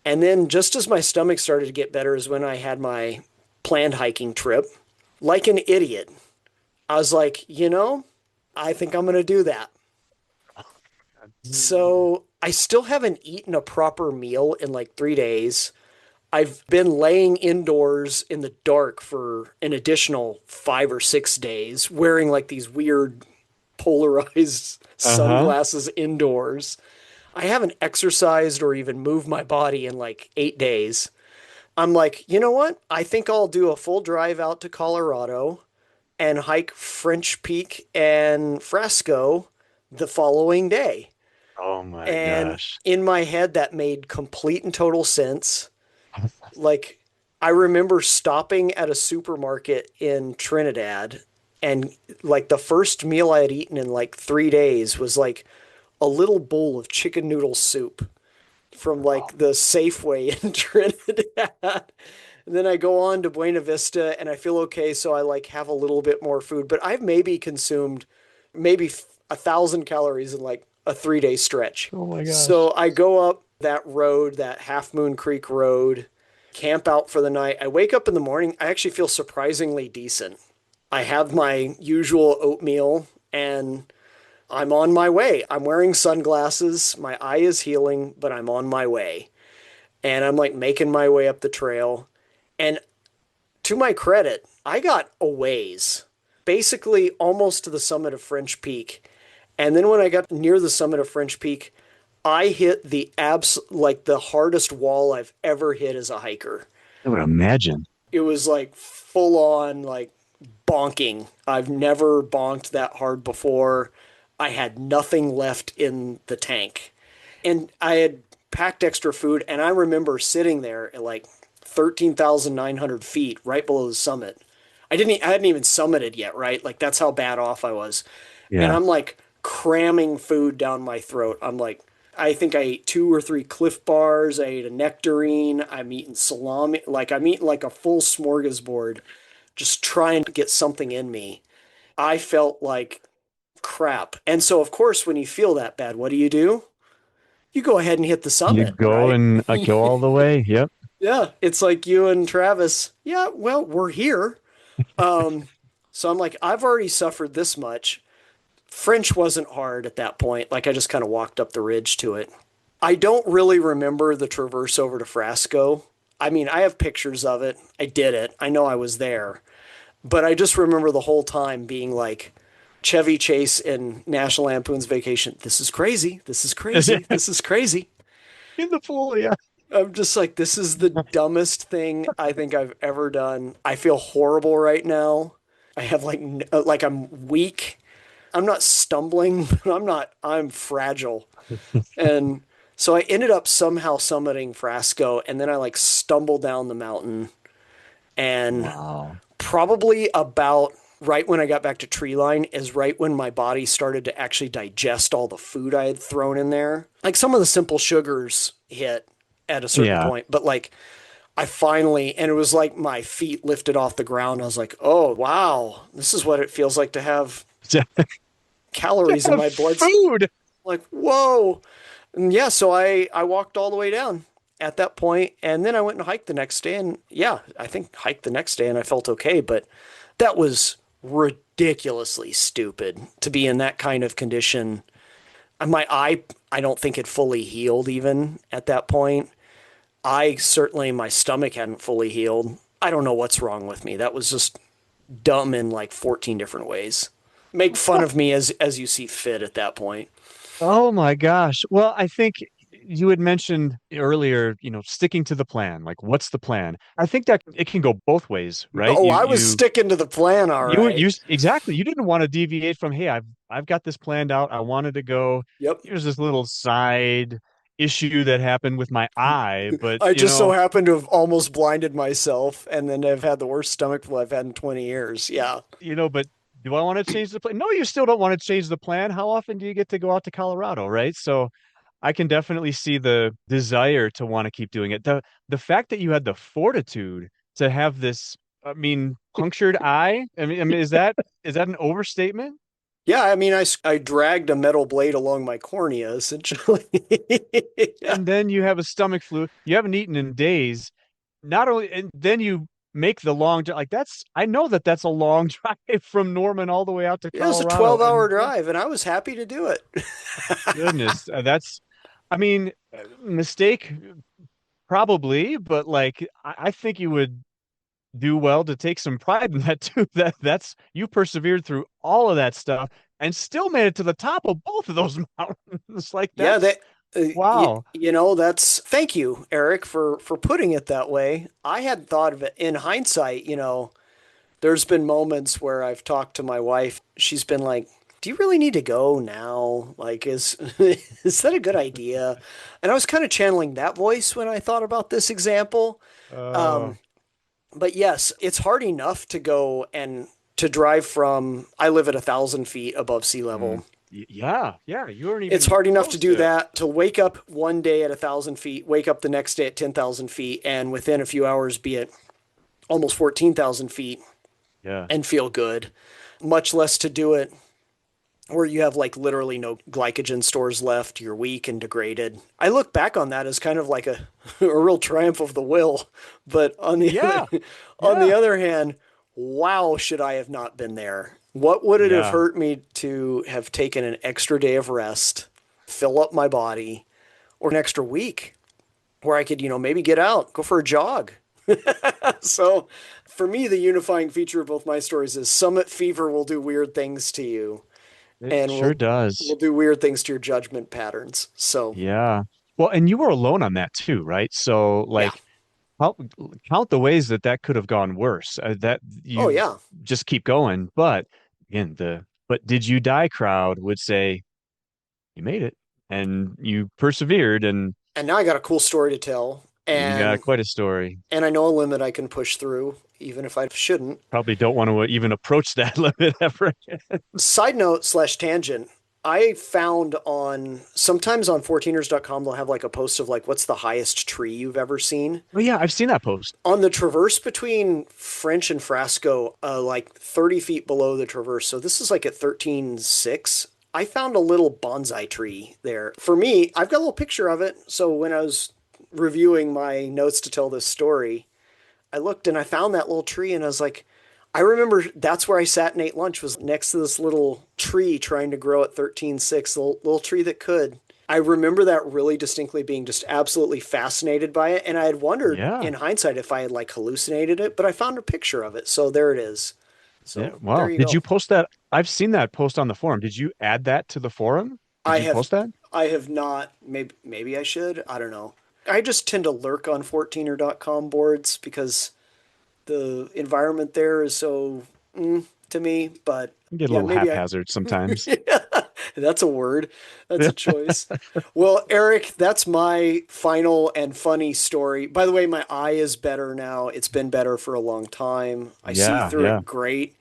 And then just as my stomach started to get better is when I had my planned hiking trip. Like an idiot, I was like, I think I'm going to do that. So I still haven't eaten a proper meal in like 3 days. I've been laying indoors in the dark for an additional 5 or 6 days, wearing like these weird polarized Uh-huh. sunglasses indoors. I haven't exercised or even moved my body in like 8 days. I'm like, you know what? I think I'll do a full drive out to Colorado and hike French Peak and Fresco the following day. Oh my And gosh. in my head, that made complete and total sense. Like, I remember stopping at a supermarket in Trinidad, and like the first meal I had eaten in like 3 days was like a little bowl of chicken noodle soup from Oh, like the Safeway in Trinidad. And then I go on to Buena Vista and I feel okay, so I like have a little bit more food, but I've maybe consumed maybe 1,000 calories in like a 3 day stretch. Oh my gosh. So I go up that road, that Half Moon Creek Road, camp out for the night. I wake up in the morning. I actually feel surprisingly decent. I have my usual oatmeal and I'm on my way. I'm wearing sunglasses. My eye is healing, but I'm on my way. And I'm like making my way up the trail. And to my credit, I got a ways, basically almost to the summit of French Peak. And then when I got near the summit of French Peak, I hit like the hardest wall I've ever hit as a hiker. I would imagine. It was like full on like bonking. I've never bonked that hard before. I had nothing left in the tank. And I had packed extra food and I remember sitting there at like 13,900 feet right below the summit. I hadn't even summited yet, right? Like that's how bad off I was. And Yeah. I'm like cramming food down my throat. I'm like, I think I ate 2 or 3 Cliff Bars. I ate a nectarine. I'm eating salami. Like I'm eating like a full smorgasbord, just trying to get something in me. I felt like crap. And so, of course, when you feel that bad, what do? You go ahead and hit the You summit, go right? and go all the way. Yep. Yeah, it's like you and Travis. Yeah, well, we're here. Um, so I'm like, I've already suffered this much. French wasn't hard at that point. Like I just kind of walked up the ridge to it. I don't really remember the traverse over to Frasco. I mean, I have pictures of it. I did it. I know I was there. But I just remember the whole time being like Chevy Chase in National Lampoon's Vacation. This is crazy. This is crazy. This is crazy. In the pool, yeah. I'm just like, this is the dumbest thing I think I've ever done. I feel horrible right now. I have like I'm weak. I'm not stumbling, but I'm fragile. And so I ended up somehow summiting Frasco and then I like stumbled down the mountain and Wow. probably about right when I got back to tree line is right when my body started to actually digest all the food I had thrown in there. Like some of the simple sugars hit at a certain Yeah. point, but like I finally, and it was like my feet lifted off the ground. I was like, oh, wow, this is what it feels like to have To calories in have my blood. food. Like, whoa. And yeah, so I walked all the way down at that point, and then I went and hiked the next day, and yeah, I think hiked the next day, and I felt okay, but that was ridiculously stupid to be in that kind of condition. My eye, I don't think it fully healed even at that point. I certainly my stomach hadn't fully healed. I don't know what's wrong with me. That was just dumb in like 14 different ways. Make fun of me as you see fit at that point. Oh my gosh. Well, I think you had mentioned earlier, sticking to the plan. Like, what's the plan? I think that it can go both ways, right? Oh, I was sticking to the plan, all right. Exactly. You didn't want to deviate from, hey, I've got this planned out. I wanted to go. Yep. Here's this little side issue that happened with my eye, but I just so happened to have almost blinded myself and then I've had the worst stomach flu I've had in 20 years. Yeah. but do I want to change the plan? No, you still don't want to change the plan. How often do you get to go out to Colorado, right? So I can definitely see the desire to want to keep doing it. The fact that you had the fortitude to have this, I mean, punctured eye. I mean, is that an overstatement? Yeah, I mean, I dragged a metal blade along my cornea, essentially. Yeah. And then you have a stomach flu. You haven't eaten in days. Not only, and then you make the long drive. Like I know that that's a long drive from Norman all the way out to It was a Colorado. 12-hour And yeah, drive, and I was happy to do it. goodness, I mean, mistake probably, but like, I think you would do well to take some pride in that too. That's you persevered through all of that stuff and still made it to the top of both of those mountains. Like Yeah, that's that wow. that's thank you, Eric, for putting it that way. I hadn't thought of it in hindsight, there's been moments where I've talked to my wife. She's been like, "Do you really need to go now? Like, is is that a good idea?" And I was kind of channeling that voice when I thought about this example. Uh, But yes, it's hard enough to go and to drive from. I live at 1,000 feet above sea mm, level. yeah, yeah. You weren't It's even hard enough to close do to that, to wake up one day at 1,000 feet, wake up the next day at 10,000 feet, and within a few hours be at almost 14,000 feet yeah. and feel good. Much less to do it where you have like literally no glycogen stores left, you're weak and degraded. I look back on that as kind of like a a real triumph of the will, but Yeah, on the yeah, other hand, wow, should I have not been there? What would it have yeah. hurt me to have taken an extra day of rest, fill up my body, or an extra week where I could, maybe get out, go for a jog? So, for me, the unifying feature of both my stories is summit fever will do weird things to you It and sure will does. do weird things to your judgment patterns. So, Yeah. Well, and you were alone on that too, right? So, yeah. like, count, count the ways that that could have gone worse. That Oh, you yeah. just keep going. But again, the but did you die crowd would say you made it and you persevered and And now I got a cool story to tell, you got and quite a story. I know a limit I can push through, even if I shouldn't. Probably don't want to even approach that limit ever again. Side note slash tangent. I found on sometimes on 14ers.com they'll have like a post of like what's the highest tree you've ever seen. Oh yeah, I've seen that post. On the traverse between French and Frasco, like 30 feet below the traverse. So this is like at 13.6. I found a little bonsai tree there. For me, I've got a little picture of it. So when I was reviewing my notes to tell this story, I looked and I found that little tree and I was like, I remember that's where I sat and ate lunch was next to this little tree trying to grow at 13.6, the little tree that could. I remember that really distinctly being just absolutely fascinated by it. And I had wondered Yeah. in hindsight if I had like hallucinated it, but I found a picture of it. So there it is. Yeah. So there Wow. you Did go. you post that? I've seen that post on the forum. Did you add that to the forum? Did I you have post that? I have not maybe I should. I don't know. I just tend to lurk on 14er.com boards because the environment there is so to me. But You get a yeah, little maybe I. haphazard sometimes. That's a word. That's a choice. Well, Eric, that's my final and funny story. By the way, my eye is better now. It's been better for a long time. I see Yeah, through yeah. it great.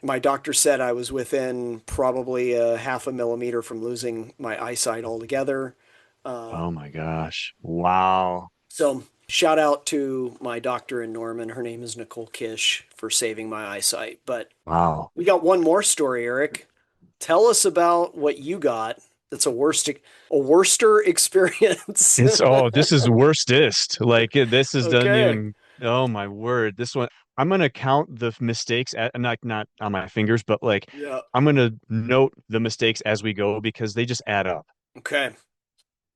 My doctor said I was within probably a half a millimeter from losing my eyesight altogether. Oh my gosh. Wow. So, shout out to my doctor in Norman. Her name is Nicole Kish for saving my eyesight. But Wow. we got one more story, Eric. Tell us about what you got. That's a worster experience. This is worstest. Like this is doesn't Okay. even oh my word. This one I'm gonna count the mistakes at not on my fingers, but like Yeah. I'm gonna note the mistakes as we go because they just add up. Okay.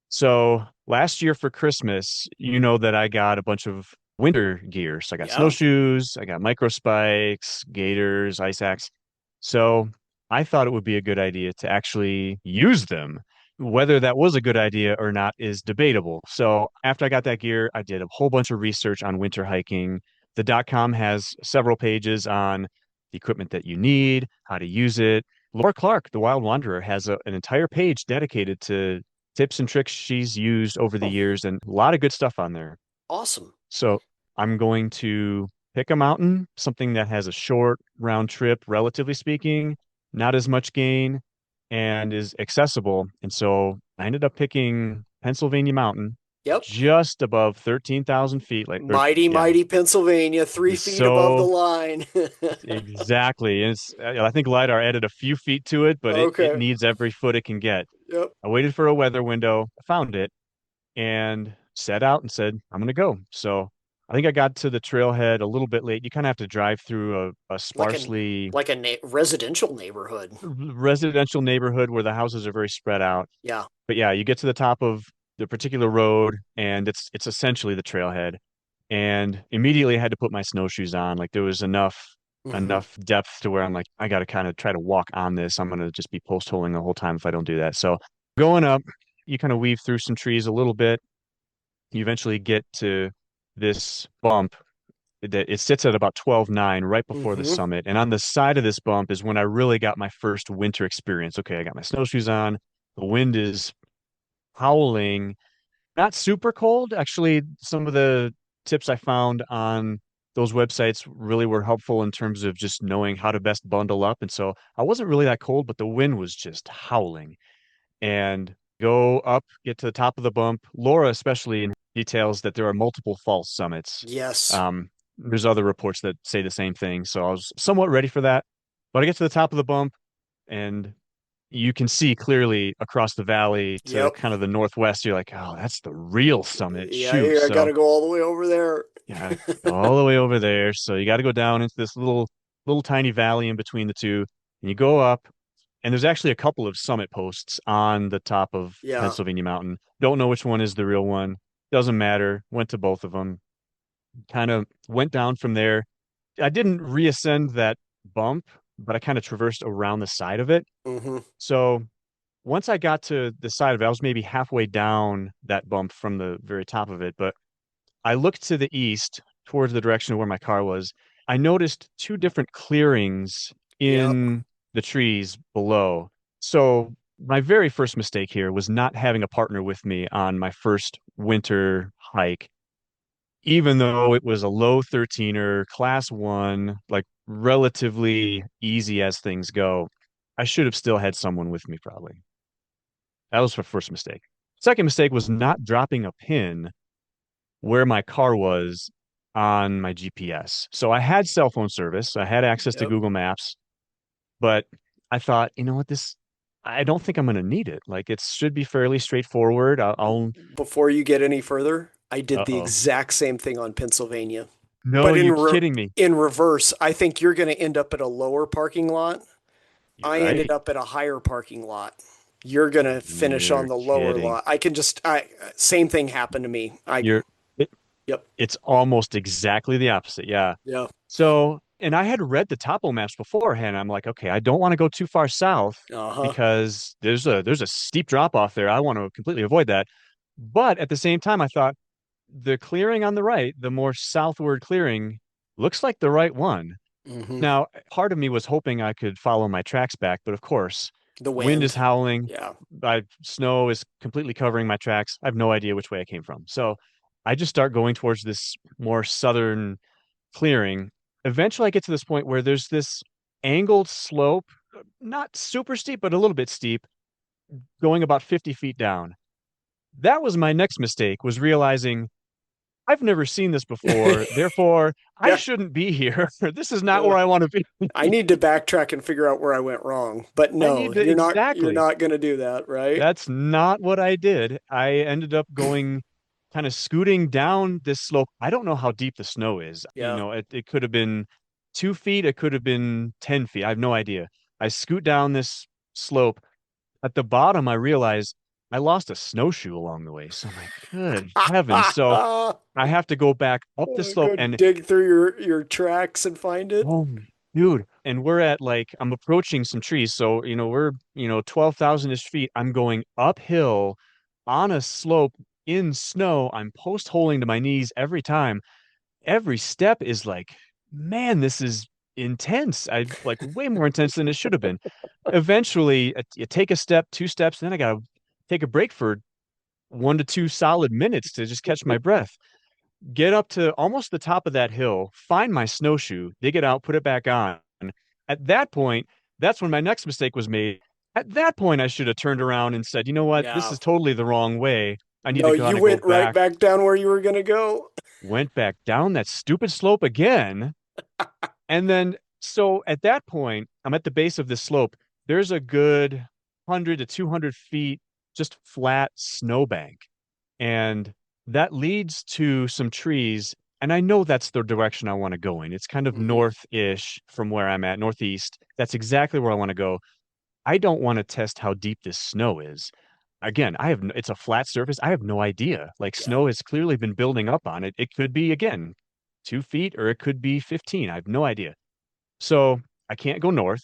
So last year for Christmas, you know that I got a bunch of winter gear. So I got Yeah. snowshoes, I got micro spikes, gaiters, ice axe. So I thought it would be a good idea to actually use them. Whether that was a good idea or not is debatable. So after I got that gear, I did a whole bunch of research on winter hiking. The .com has several pages on the equipment that you need, how to use it. Laura Clark, the Wild Wanderer, has an entire page dedicated to tips and tricks she's used over the Oh, years and a lot of good stuff on there. awesome. So I'm going to pick a mountain, something that has a short round trip, relatively speaking, not as much gain, and is accessible. And so I ended up picking Pennsylvania Mountain, Yep. just above 13,000 feet, like, or Mighty, yeah, mighty Pennsylvania, 3 feet above the so line. exactly. And I think LiDAR added a few feet to it, but it Okay. needs every foot it can get. Yep. I waited for a weather window, found it, and set out and said, I'm going to go. So I think I got to the trailhead a little bit late. You kind of have to drive through a Like a sparsely residential neighborhood. residential neighborhood where the houses are very spread out. Yeah. But yeah, you get to the top of the particular road and it's essentially the trailhead. And immediately I had to put my snowshoes on. Like there was Hmm. enough depth to where I'm like, I got to kind of try to walk on this. I'm going to just be post holing the whole time if I don't do that. So going up, you kind of weave through some trees a little bit. You eventually get to this bump that it sits at about 12.9 right before the Hmm. summit. And on the side of this bump is when I really got my first winter experience. Okay, I got my snowshoes on. The wind is howling, not super cold. Actually, some of the tips I found on those websites really were helpful in terms of just knowing how to best bundle up. And so I wasn't really that cold, but the wind was just howling and go up, get to the top of the bump. Laura, especially, details that there are multiple false summits. Yes. There's other reports that say the same thing. So I was somewhat ready for that. But I get to the top of the bump and you can see clearly across the valley to Yep. kind of the northwest. You're like, oh, that's the real summit. Yeah, Shoot. I got So to go all the way over there. yeah, all the way over there. So you got to go down into this little tiny valley in between the two, and you go up. And there's actually a couple of summit posts on the top of Yeah. Pennsylvania Mountain. Don't know which one is the real one. Doesn't matter. Went to both of them. Kind of went down from there. I didn't reascend that bump, but I kind of traversed around the side of it. Hmm. So once I got to the side of it, I was maybe halfway down that bump from the very top of it. But I looked to the east towards the direction of where my car was. I noticed two different clearings Yep. in the trees below. So my very first mistake here was not having a partner with me on my first winter hike, even though it was a low 13er, class one, like relatively easy as things go. I should have still had someone with me, probably. That was my first mistake. Second mistake was not dropping a pin where my car was on my GPS. So I had cell phone service, I had access to Yep. Google Maps, but I thought, you know what, I don't think I'm going to need it. Like it should be fairly straightforward. Before you get any further, I did the Uh-oh. exact same thing on Pennsylvania. No, But you're kidding me. in reverse, I think you're going to end up at a lower parking lot. You're I ended right. up at a higher parking lot. You're going to finish on You're the lower kidding. lot. I can just I same thing happened to me. I You're it, Yep. it's almost exactly the opposite. Yeah. Yeah. So, and I had read the topo maps beforehand. I'm like, okay, I don't want to go too far south Uh-huh. because there's a steep drop off there. I want to completely avoid that. But at the same time, I thought the clearing on the right, the more southward clearing, looks like the right one. Hmm. Now, part of me was hoping I could follow my tracks back, but of course, The wind is wind. howling, Yeah. snow is completely covering my tracks. I have no idea which way I came from. So I just start going towards this more southern clearing. Eventually, I get to this point where there's this angled slope, not super steep, but a little bit steep, going about 50 feet down. That was my next mistake, was realizing I've never seen this before. Therefore, I Yeah. shouldn't be here. This is not Yeah. where I want to be. I need to backtrack and figure out where I went wrong. But I no, need to you're exactly. not going to do that, right? That's not what I did. I ended up going kind of scooting down this slope. I don't know how deep the snow is. You Yeah. know, it could have been 2 feet, it could have been 10 feet. I have no idea. I scoot down this slope. At the bottom, I realize I lost a snowshoe along the way. So I'm like, good heavens. So I have to go back up the slope Go and dig through your tracks and find it. oh, dude. And we're at like, I'm approaching some trees. So, we're, 12,000-ish feet. I'm going uphill on a slope in snow. I'm post holing to my knees every time. Every step is like, man, this is intense. I like way more intense than it should have been. Eventually, you take a step, two steps, and then I got to take a break for 1 to 2 solid minutes to just catch my breath, get up to almost the top of that hill, find my snowshoe, dig it out, put it back on. At that point, that's when my next mistake was made. At that point, I should have turned around and said, you know what? This Yeah. is totally the wrong way. I need No, to you kind of go went right back. back down where you were going to go. Went back down that stupid slope again. And then, so at that point, I'm at the base of this slope. There's a good 100 to 200 feet just flat snowbank. And that leads to some trees. And I know that's the direction I want to go in. It's kind of Hmm. north-ish from where I'm at, northeast. That's exactly where I want to go. I don't want to test how deep this snow is. Again, it's a flat surface. I have no idea. Like Yeah. snow has clearly been building up on it. It could be again 2 feet or it could be 15. I have no idea. So I can't go north.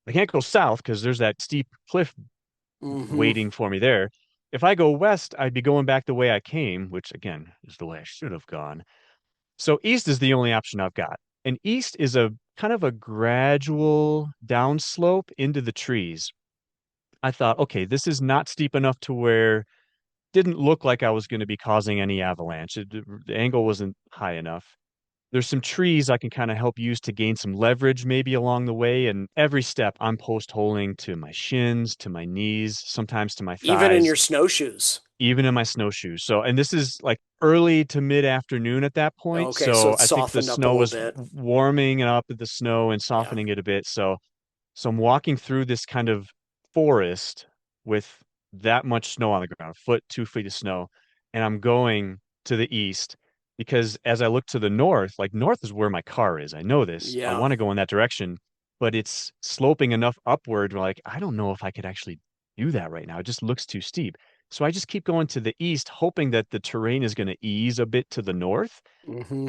I can't go south because there's that steep cliff Hmm. waiting for me there. If I go west, I'd be going back the way I came, which again is the way I should have gone. So east is the only option I've got. And east is a kind of a gradual downslope into the trees. I thought, okay, this is not steep enough to where didn't look like I was going to be causing any avalanche. The angle wasn't high enough. There's some trees I can kind of help use to gain some leverage maybe along the way. And every step I'm post holing to my shins, to my knees, sometimes to my Even in thighs, your snowshoes. even in my snowshoes. So, and this is like early to mid afternoon at that point. Okay, so So it's I think the softened up a snow little was bit. warming up the snow and Yeah. softening it a bit. So I'm walking through this kind of forest with that much snow on the ground, a foot, 2 feet of snow, and I'm going to the east because as I look to the north, like north is where my car is. I know this. I Yeah. want to go in that direction, but it's sloping enough upward. Where like, I don't know if I could actually do that right now. It just looks too steep. So I just keep going to the east, hoping that the terrain is going to ease a bit to the north, Hmm.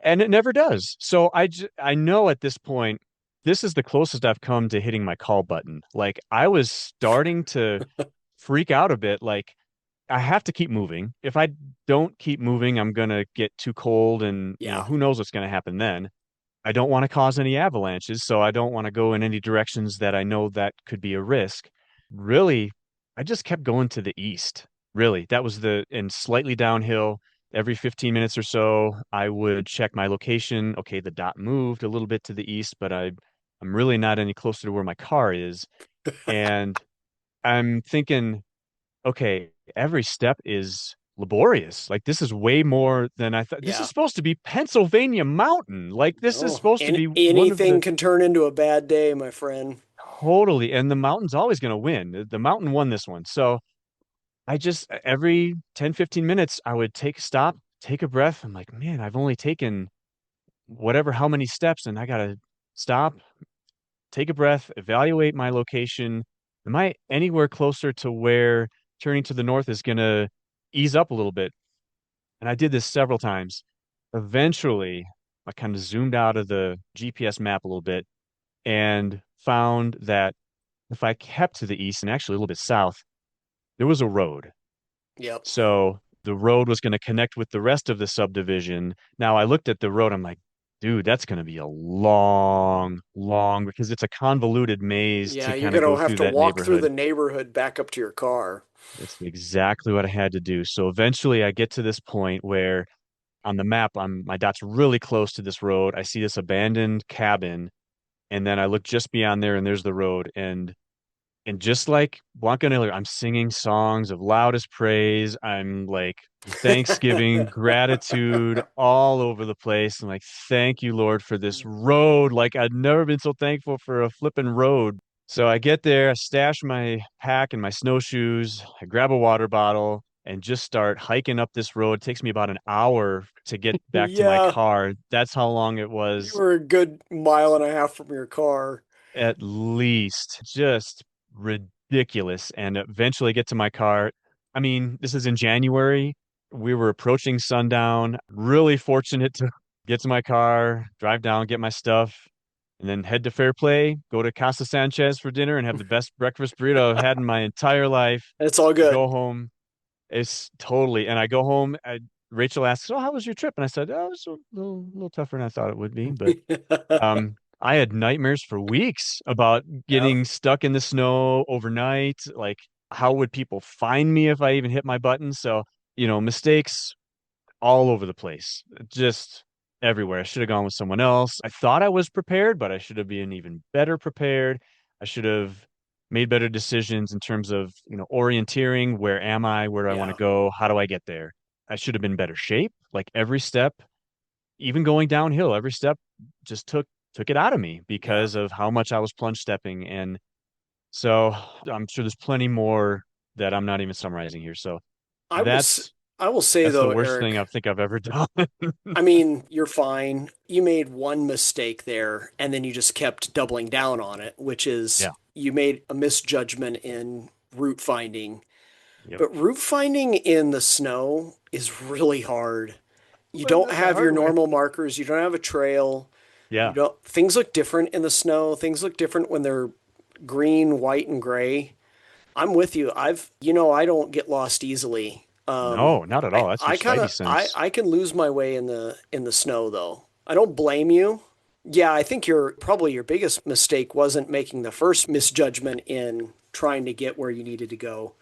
and it never does. So I know at this point, this is the closest I've come to hitting my call button. Like I was starting to freak out a bit. Like I have to keep moving. If I don't keep moving, I'm gonna get too cold, and Yeah. who knows what's gonna happen then. I don't want to cause any avalanches, so I don't want to go in any directions that I know that could be a risk. Really, I just kept going to the east. Really, that was and slightly downhill. Every 15 minutes or so, I would check my location. Okay, the dot moved a little bit to the east, but I'm really not any closer to where my car is. And I'm thinking, okay, every step is laborious. Like this is way more than I thought. This is Yeah. supposed to be Pennsylvania mountain. Like this is Oh, supposed to be one of anything the can turn into a bad day, my friend. totally, and the mountain's always going to win. The mountain won this one. So I just every 10, 15 minutes, I would take a stop, take a breath. I'm like, man, I've only taken whatever, how many steps, and I got to stop, take a breath, evaluate my location. Am I anywhere closer to where turning to the north is going to ease up a little bit? And I did this several times. Eventually, I kind of zoomed out of the GPS map a little bit and found that if I kept to the east and actually a little bit south, there was a road. Yep. So the road was going to connect with the rest of the subdivision. Now I looked at the road, I'm like, dude, that's going to be a long, because it's a convoluted maze Yeah, to you're kind of gonna go have through to that walk through neighborhood. the neighborhood back up to your car. That's exactly what I had to do. So eventually I get to this point where on the map, my dot's really close to this road. I see this abandoned cabin, and then I look just beyond there, and there's the road. And just like Blanca Miller, I'm singing songs of loudest praise. I'm like Thanksgiving, gratitude all over the place. I'm like, thank you, Lord, for this road. Like I'd never been so thankful for a flipping road. So I get there, I stash my pack and my snowshoes, I grab a water bottle and just start hiking up this road. It takes me about an hour to get back to my Yeah, car. That's how long it you was, were a good mile and a half from your car. at least. Just ridiculous. And eventually get to my car. I mean, this is in January. We were approaching sundown. Really fortunate to get to my car, drive down, get my stuff, and then head to Fair Play, go to Casa Sanchez for dinner and have the best breakfast burrito I've had in my entire life. It's all Go good. home. It's totally, and I go home. Rachel asks, "Oh, how was your trip?" And I said, "Oh, it was a little tougher than I thought it would be." But I had nightmares for weeks about Yeah, getting stuck in the snow overnight. Like, how would people find me if I even hit my button? So, mistakes all over the place, just everywhere. I should have gone with someone else. I thought I was prepared, but I should have been even better prepared. I should have made better decisions in terms of, orienteering. Where am I? Where do I want to yeah, go? How do I get there? I should have been better shape. Like every step, even going downhill, every step just took it out of me yeah. because of how much I was plunge stepping. And so I'm sure there's plenty more that I'm not even summarizing here. So I will s- that's I will say that's the though, worst thing Eric, I think I've ever done. I mean, you're fine. You made one mistake there, and then you just kept doubling down on it, which is Yeah. you made a misjudgment in route finding. Yep. But route finding in the snow is really hard. You Learned don't that the have hard your way. normal markers, you don't have a trail. You Yeah. don't things look different in the snow. Things look different when they're green, white, and gray. I'm with you. I don't get lost easily. No, not at all. That's your I kind spidey of sense. I can lose my way in the snow though. I don't blame you. Yeah, I think your biggest mistake wasn't making the first misjudgment in trying to get where you needed to go.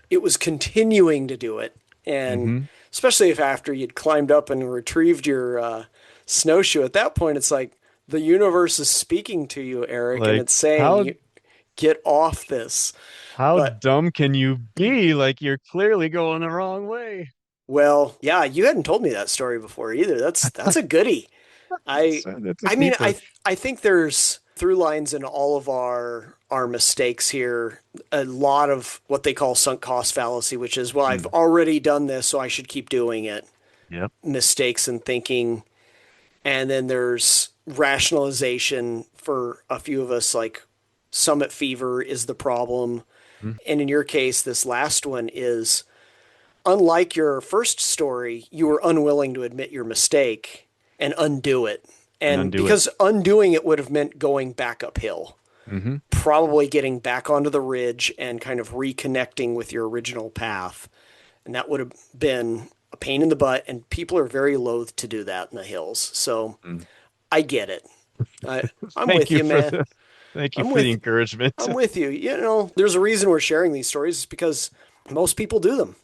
It was continuing to do it, and Hmm. especially if after you'd climbed up and retrieved your snowshoe. At that point, it's like the universe is speaking to you, Eric, and Like it's saying how you get off this. how But dumb can you be? Like you're clearly going the wrong way. well, yeah, you hadn't told me that story before either. That's a goodie. I That's a I mean, keeper. I think there's through lines in all of our mistakes here. A lot of what they call sunk cost fallacy, which is, well, I've Mm. already done this, so I should keep doing it. Yep. Mistakes in thinking. And then there's rationalization for a few of us, like summit fever is the problem. Mm. And in your case, this last one is, unlike your first story, you were unwilling to admit your mistake and undo it. And And undo it. because undoing it would have meant going back uphill, Hmm. probably getting back onto the ridge and kind of reconnecting with your original path. And that would have been a pain in the butt. And people are very loath to do that in the hills. So Mm. I get it. I, I'm Thank with you you, for man. the thank you I'm for the with encouragement. I'm with you. You know, there's a reason we're sharing these stories. It's because most people do them.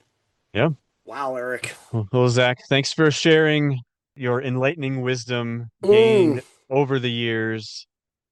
Yeah. Wow, Eric. Well, Zach, thanks for sharing your enlightening wisdom Mm. gained over the years,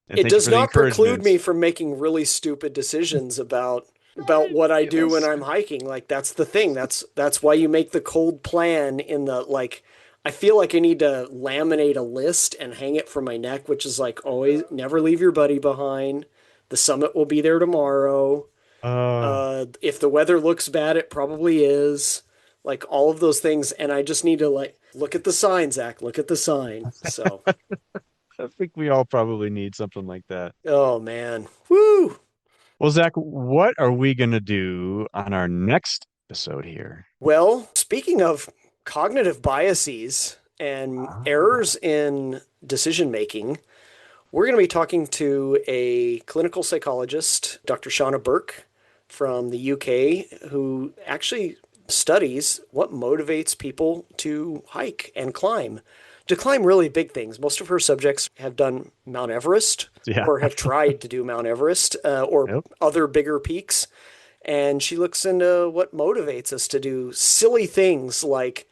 and It thank you does for the not preclude encouragement. me from making really stupid decisions about what I do when Ridiculous. I'm hiking. Like that's the thing. That's why you make the cold plan in the like I feel like I need to laminate a list and hang it from my neck, which is like always never leave your buddy behind. The summit will be there tomorrow. Uh, If the weather looks bad, it probably is. Like all of those things, and I just need to like look at the sign, Zach. Look at the sign. So, I think we all probably need something like that. oh man, woo. Well, Zach, what are we gonna do on our next episode here? Well, speaking of cognitive biases and Ah, errors in decision making, we're going to be talking to a clinical psychologist, Dr. Shauna Burke from the UK, who actually studies what motivates people to hike and climb, to climb really big things. Most of her subjects have done Mount Everest yeah. or have tried to do Mount Everest or Yep. other bigger peaks. And she looks into what motivates us to do silly things like,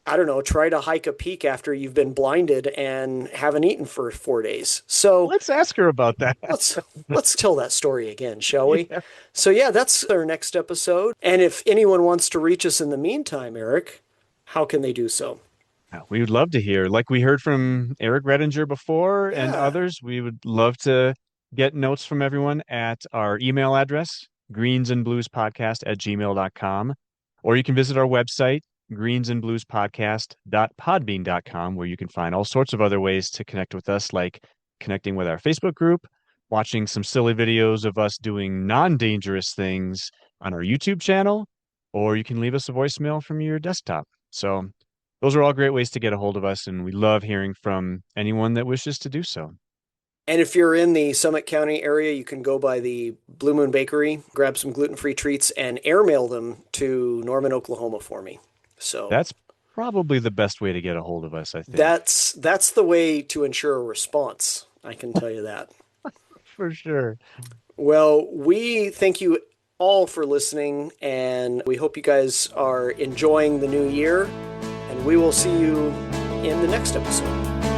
I don't know, try to hike a peak after you've been blinded and haven't eaten for 4 days. So Let's ask her about that. let's tell that story again, shall we? Yeah. So yeah, that's our next episode. And if anyone wants to reach us in the meantime, Eric, how can they do so? We would love to hear, like we heard from Eric Redinger before and Yeah. others, we would love to get notes from everyone at our email address, greensandbluespodcast@gmail.com. Or you can visit our website, greensandbluespodcast.podbean.com, where you can find all sorts of other ways to connect with us, like connecting with our Facebook group, watching some silly videos of us doing non-dangerous things on our YouTube channel, or you can leave us a voicemail from your desktop. So those are all great ways to get a hold of us, and we love hearing from anyone that wishes to do so. And if you're in the Summit County area, you can go by the Blue Moon Bakery, grab some gluten-free treats, and airmail them to Norman, Oklahoma for me. So That's probably the best way to get a hold of us, I think. that's the way to ensure a response. I can tell you that. For sure. Well, we thank you all for listening, and we hope you guys are enjoying the new year. And we will see you in the next episode.